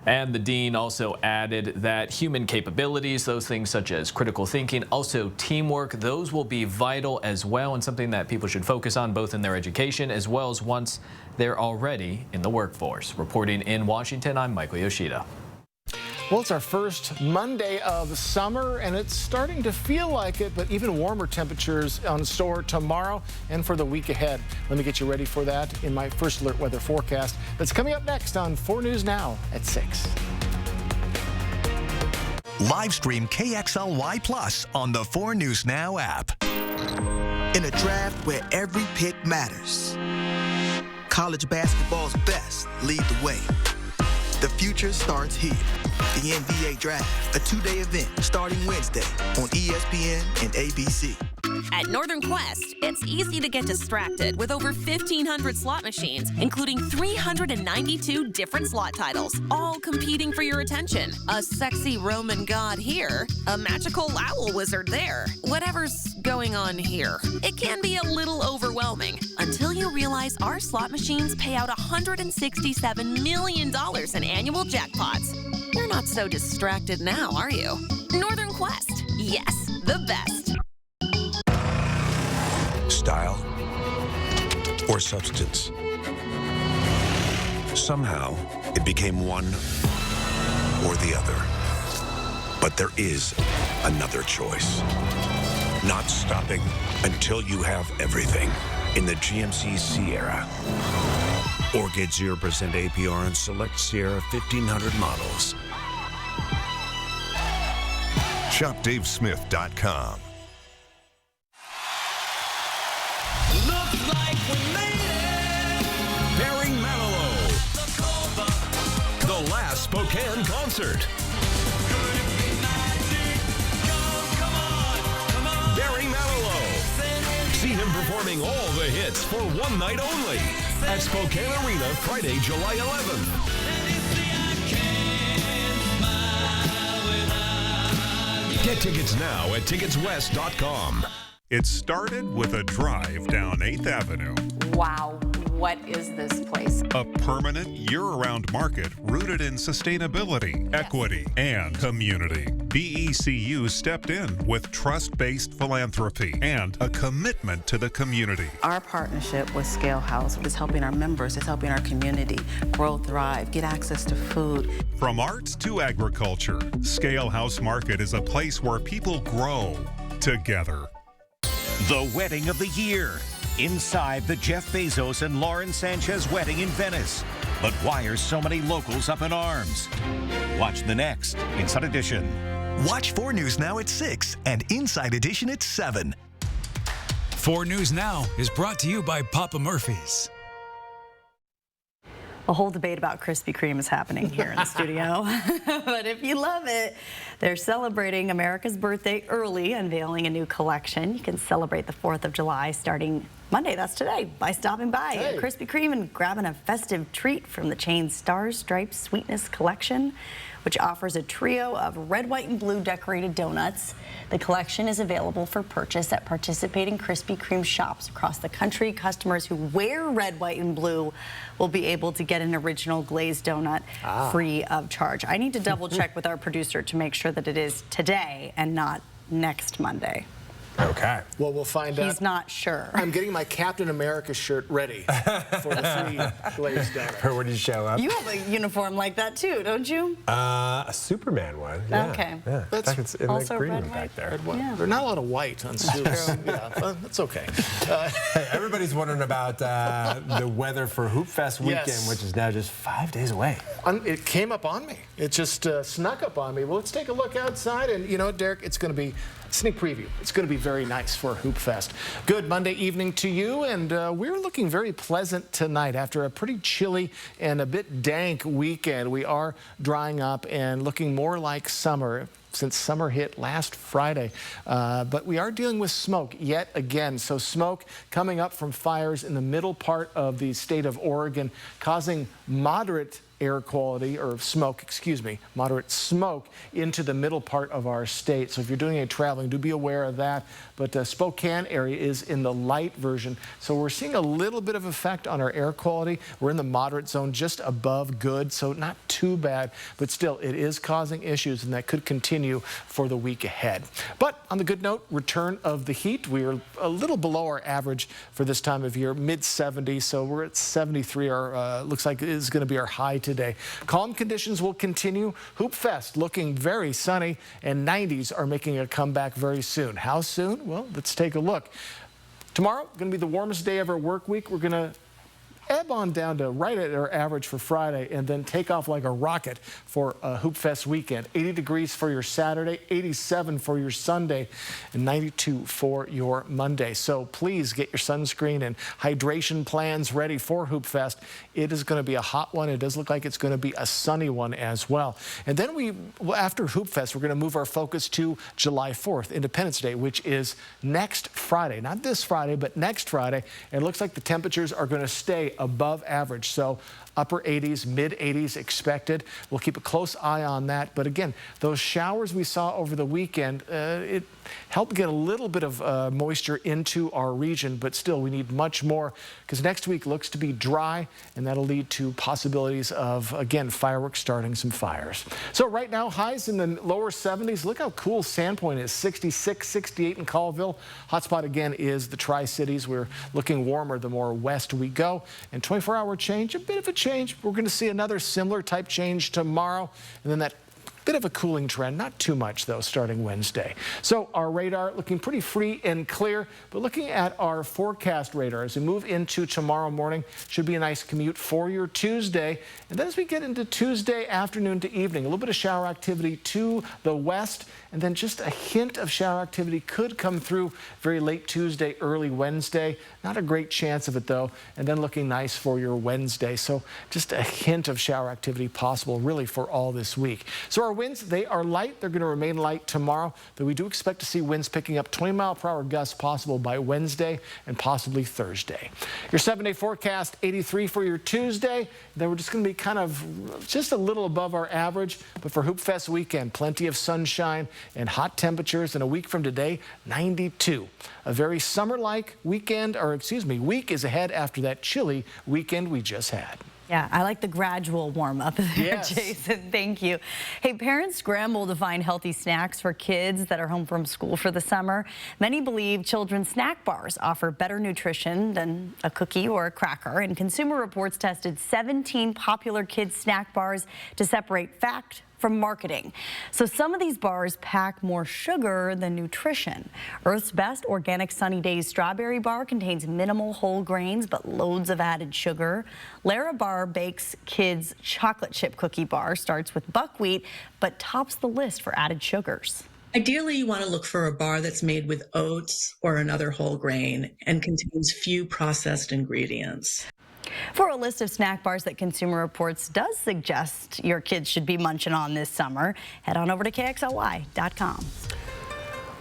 And the dean also added that human capabilities, those things such as critical thinking, also teamwork, those will be vital as well, and something that people should focus on both in their education as well as once they're already in the workforce. Reporting in Washington, I'm Michael Yoshida. Well, it's our first Monday of summer, and it's starting to feel like it, but even warmer temperatures on store tomorrow and for the week ahead. Let me get you ready for that in my First Alert weather forecast. That's coming up next on 4 News Now at 6. Live stream KXLY Plus on the 4 News Now app. In a draft where every pick matters, college basketball's best lead the way. The future starts here. The NBA Draft, a 2-day event starting Wednesday on ESPN and ABC. At Northern Quest, it's easy to get distracted with over 1,500 slot machines, including 392 different slot titles, all competing for your attention. A sexy Roman god here, a magical owl wizard there. Whatever's going on here. It can be a little overwhelming until you realize our slot machines pay out $167 million in annual jackpots. You're not so distracted now, are you? Northern Quest. Yes, the best. Style or substance. Somehow, it became one or the other. But there is another choice. Not stopping until you have everything in the GMC Sierra. Or get 0% APR on select Sierra 1500 models. ShopDaveSmith.com. Looks like we made it! Barry Manilow. The last Spokane concert. Barry Manilow. See him performing all the hits for one night only at Spokane Arena Friday, July 11th. Get tickets now at ticketswest.com. It started with a drive down 8th Avenue. Wow, what is this place? A permanent year-round market rooted in sustainability, equity, and community. BECU stepped in with trust-based philanthropy and a commitment to the community. Our partnership with Scale House is helping our members, it's helping our community grow, thrive, get access to food. From arts to agriculture, Scale House Market is a place where people grow together. The wedding of the year. Inside the Jeff Bezos and Lauren Sanchez wedding in Venice. But why are so many locals up in arms? Watch the next Inside Edition. Watch 4 News Now at 6 and Inside Edition at 7. 4 News Now is brought to you by Papa Murphy's. A whole debate about Krispy Kreme is happening here in the studio. But if you love it, they're celebrating America's birthday early, unveiling a new collection. You can celebrate the 4th of July starting Monday, that's today, by stopping by at Krispy Kreme and grabbing a festive treat from the chain's Stars, Stripes, Sweetness collection, which offers a trio of red, white, and blue decorated donuts. The collection is available for purchase at participating Krispy Kreme shops across the country. Customers who wear red, white, and blue will be able to get an original glazed donut free of charge. I need to double check with our producer to make sure that it is today and not next Monday. Okay. Well, we'll find out. He's not sure. I'm getting my Captain America shirt ready for the free glazed donut. For when you show up. You have a uniform like that too, don't you? A Superman one. Yeah. Okay. Yeah. That's it's in also the green red, back white. there. Yeah. There's not a lot of white on suits. Yeah, that's okay. Hey, everybody's wondering about the weather for Hoop Fest weekend, Yes. which is now just 5 days away. It came up on me. It just snuck up on me. Well, let's take a look outside. And you know what, Derek? It's going to be sneak preview. It's going to be very nice for Hoop Fest. Good Monday evening to you. And we're looking very pleasant tonight after a pretty chilly and a bit dank weekend. We are drying up and looking more like summer since summer hit last Friday. But we are dealing with smoke yet again. So smoke coming up from fires in the middle part of the state of Oregon, causing moderate air quality, or smoke, excuse me, moderate smoke into the middle part of our state. So if you're doing any traveling, do be aware of that. But Spokane area is in the light version. So we're seeing a little bit of effect on our air quality. We're in the moderate zone, just above good, so not too too bad, but still, it is causing issues, and that could continue for the week ahead. But on the good note, return of the heat. We are a little below our average for this time of year, mid-70s, so we're at 73. Looks like it is going to be our high today. Calm conditions will continue. Hoop Fest looking very sunny, and 90s are making a comeback very soon. How soon? Well, let's take a look. Tomorrow, going to be the warmest day of our work week. We're going to ebb on down to right at our average for Friday and then take off like a rocket for Hoop Fest weekend. 80 degrees for your Saturday, 87 for your Sunday, and 92 for your Monday. So please get your sunscreen and hydration plans ready for Hoop Fest. It is going to be a hot one. It does look like it's going to be a sunny one as well. And then after Hoop Fest, we're going to move our focus to July 4th, Independence Day, which is next Friday. Not this Friday, but next Friday. And it looks like the temperatures are going to stay above average, so upper 80s, mid 80s expected. We'll keep a close eye on that. But again, those showers we saw over the weekend, it helped get a little bit of moisture into our region, but still we need much more because next week looks to be dry, and that'll lead to possibilities of, again, fireworks starting some fires. So right now, highs in the lower 70s. Look how cool Sandpoint is, 66, 68 in Colville. Hotspot again is the Tri-Cities. We're looking warmer the more west we go. And 24-hour change, a bit of a change. We're going to see another similar type change tomorrow, and then that bit of a cooling trend, not too much though, starting Wednesday. So our radar looking pretty free and clear, but looking at our forecast radar as we move into tomorrow morning, should be a nice commute for your Tuesday. And then as we get into Tuesday afternoon to evening, a little bit of shower activity to the west, and then just a hint of shower activity could come through very late Tuesday, early Wednesday. Not a great chance of it though, and then looking nice for your Wednesday. So just a hint of shower activity possible really for all this week. So our winds, they are light. They're going to remain light tomorrow, though we do expect to see winds picking up 20-mile-per-hour gusts possible by Wednesday and possibly Thursday. Your 7-day forecast, 83 for your Tuesday. Then we're just going to be kind of just a little above our average, but for Hoop Fest weekend, plenty of sunshine and hot temperatures, and a week from today, 92. A very summer-like weekend, or excuse me, week is ahead after that chilly weekend we just had. Yeah, I like the gradual warm up there, yes. Jason. Thank you. Hey, parents scramble to find healthy snacks for kids that are home from school for the summer. Many believe children's snack bars offer better nutrition than a cookie or a cracker, and Consumer Reports tested 17 popular kids snack bars to separate fact from marketing. So some of these bars pack more sugar than nutrition. Earth's Best Organic Sunny Days Strawberry Bar contains minimal whole grains but loads of added sugar. Lara Bar Bakes Kids Chocolate Chip Cookie Bar starts with buckwheat but tops the list for added sugars. Ideally, you want to look for a bar that's made with oats or another whole grain and contains few processed ingredients. For a list of snack bars that Consumer Reports does suggest your kids should be munching on this summer, head on over to KXLY.com.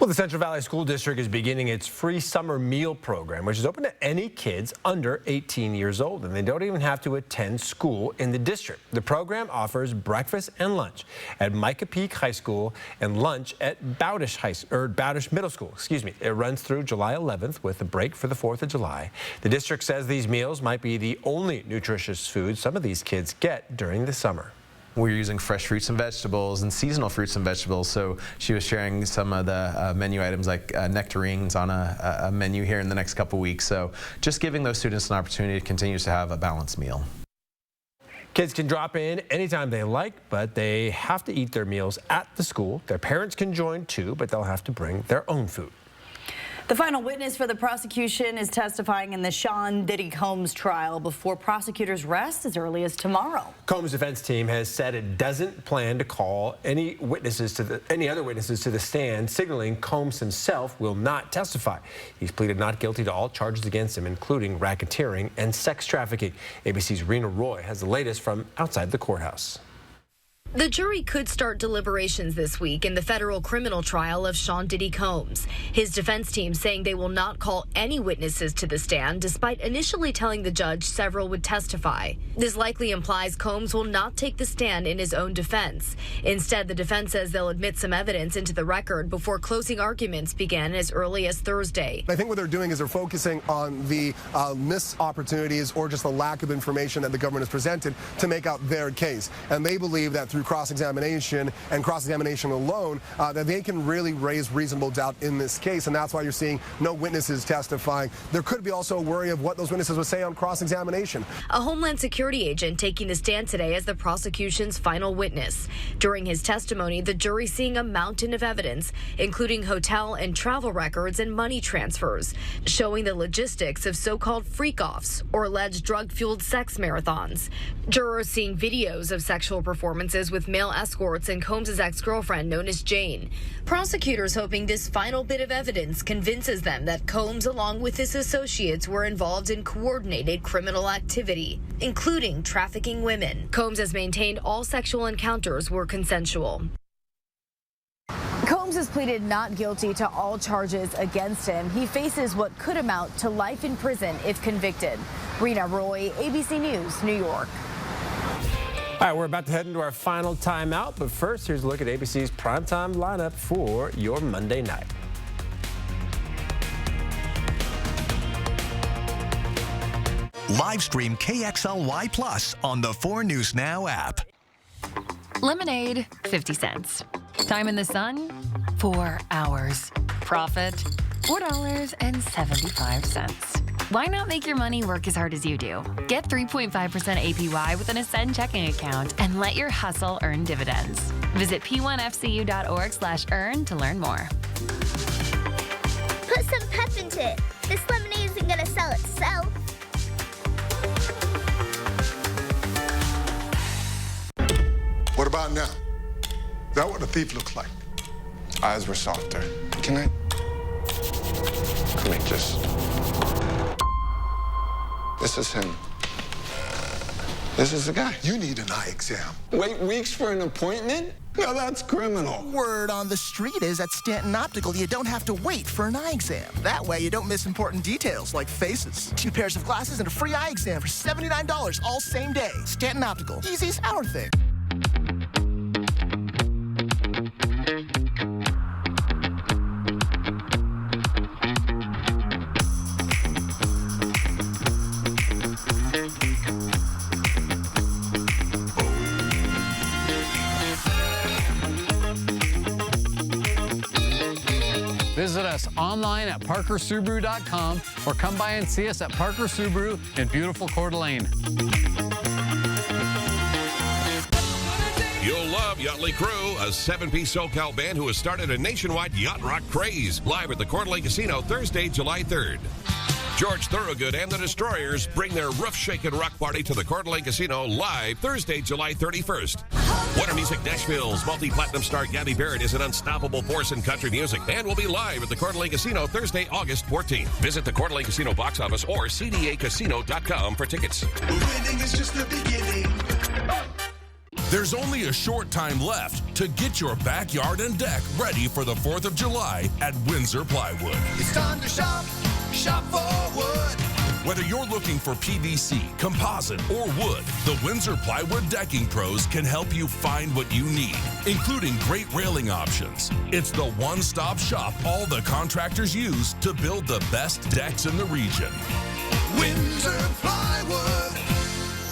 Well, the Central Valley School District is beginning its free summer meal program, which is open to any kids under 18 years old, and they don't even have to attend school in the district. The program offers breakfast and lunch at Micah Peak High School and lunch at Bowdish Middle School. Excuse me. It runs through July 11th with a break for the 4th of July. The district says these meals might be the only nutritious food some of these kids get during the summer. We're using fresh fruits and vegetables and seasonal fruits and vegetables. So she was sharing some of the menu items like nectarines on a menu here in the next couple weeks. So just giving those students an opportunity to continue to have a balanced meal. Kids can drop in anytime they like, but they have to eat their meals at the school. Their parents can join too, but they'll have to bring their own food. The final witness for the prosecution is testifying in the Sean Diddy Combs trial before prosecutors rest as early as tomorrow. Combs' defense team has said it doesn't plan to call any other witnesses to the stand, signaling Combs himself will not testify. He's pleaded not guilty to all charges against him, including racketeering and sex trafficking. ABC's Rena Roy has the latest from outside the courthouse. The jury could start deliberations this week in the federal criminal trial of Sean Diddy Combs. His defense team saying they will not call any witnesses to the stand, despite initially telling the judge several would testify. This likely implies Combs will not take the stand in his own defense. Instead, the defense says they'll admit some evidence into the record before closing arguments begin as early as Thursday. I think what they're doing is they're focusing on the missed opportunities or just the lack of information that the government has presented to make out their case. And they believe that through cross-examination and cross-examination alone, that they can really raise reasonable doubt in this case, and that's why you're seeing no witnesses testifying. There could be also a worry of what those witnesses would say on cross-examination. A Homeland Security agent taking the stand today as the prosecution's final witness. During his testimony, the jury seeing a mountain of evidence, including hotel and travel records and money transfers, showing the logistics of so-called freak-offs or alleged drug-fueled sex marathons. Jurors seeing videos of sexual performances with male escorts and Combs' ex-girlfriend known as Jane. Prosecutors hoping this final bit of evidence convinces them that Combs, along with his associates, were involved in coordinated criminal activity, including trafficking women. Combs has maintained all sexual encounters were consensual. Combs has pleaded not guilty to all charges against him. He faces what could amount to life in prison if convicted. Rena Roy, ABC News, New York. All right, we're about to head into our final timeout, but first, here's a look at ABC's primetime lineup for your Monday night. Live stream KXLY Plus on the 4 News Now app. Lemonade, 50 cents. Time in the sun, 4 hours. Profit, $4.75. Why not make your money work as hard as you do? Get 3.5% APY with an Ascend checking account and let your hustle earn dividends. Visit p1fcu.org/earn to learn more. Put some pep into it. This lemonade isn't going to sell itself. What about now? Is that what a thief looks like? Eyes were softer. Can I just... This is him. This is the guy. You need an eye exam. Wait weeks for an appointment? Now that's criminal. Word on the street is at Stanton Optical, you don't have to wait for an eye exam. That way, you don't miss important details like faces. 2 pairs of glasses and a free eye exam for $79 all same day. Stanton Optical. Easy as our thing. Visit us online at parkersubaru.com or come by and see us at Parker Subaru in beautiful Coeur d'Alene. You'll love Yachtly Crew, a 7-piece SoCal band who has started a nationwide yacht rock craze. Live at the Coeur d'Alene Casino Thursday, July 3rd. George Thorogood and the Destroyers bring their roof-shaking rock party to the Coeur d'Alene Casino live Thursday, July 31st. Winter Music Nashville's multi-platinum star Gabby Barrett is an unstoppable force in country music and will be live at the Coeur d'Alene Casino Thursday, August 14th. Visit the Coeur d'Alene Casino box office or cdacasino.com for tickets. Winning is just the beginning. There's only a short time left to get your backyard and deck ready for the 4th of July at Windsor Plywood. It's time to shop for wood. Whether you're looking for PVC, composite, or wood, the Windsor Plywood Decking Pros can help you find what you need, including great railing options. It's the one-stop shop all the contractors use to build the best decks in the region. Windsor Plywood.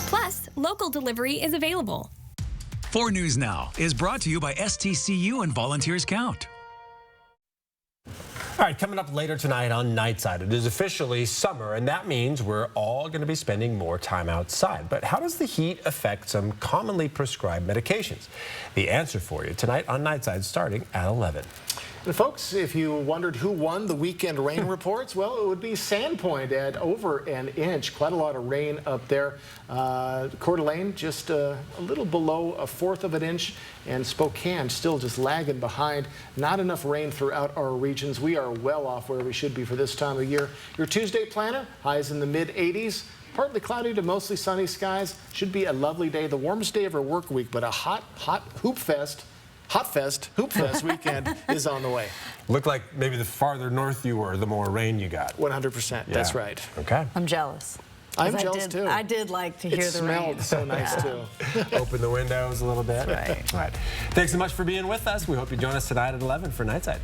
Plus, local delivery is available. 4 News Now is brought to you by STCU and Volunteers Count. All right, coming up later tonight on Nightside, it is officially summer, and that means we're all going to be spending more time outside. But how does the heat affect some commonly prescribed medications? The answer for you tonight on Nightside, starting at 11. And folks, if you wondered who won the weekend rain reports, well, it would be Sandpoint at over an inch. Quite a lot of rain up there. Coeur d'Alene just a little below 1/4 of an inch, and Spokane still just lagging behind. Not enough rain throughout our regions. We are well off where we should be for this time of year. Your Tuesday planner, highs in the mid-80s. partly cloudy to mostly sunny skies. Should be a lovely day, the warmest day of our work week, but a hot Hoop Fest weekend is on the way. Looked like maybe the farther north you were, the more rain you got. 100%. That's right. Okay. I'm jealous. I'm jealous too. I did like to hear the rain. It smelled so nice too. Open the windows a little bit. Right. All right. Thanks so much for being with us. We hope you join us tonight at 11 for Nightside.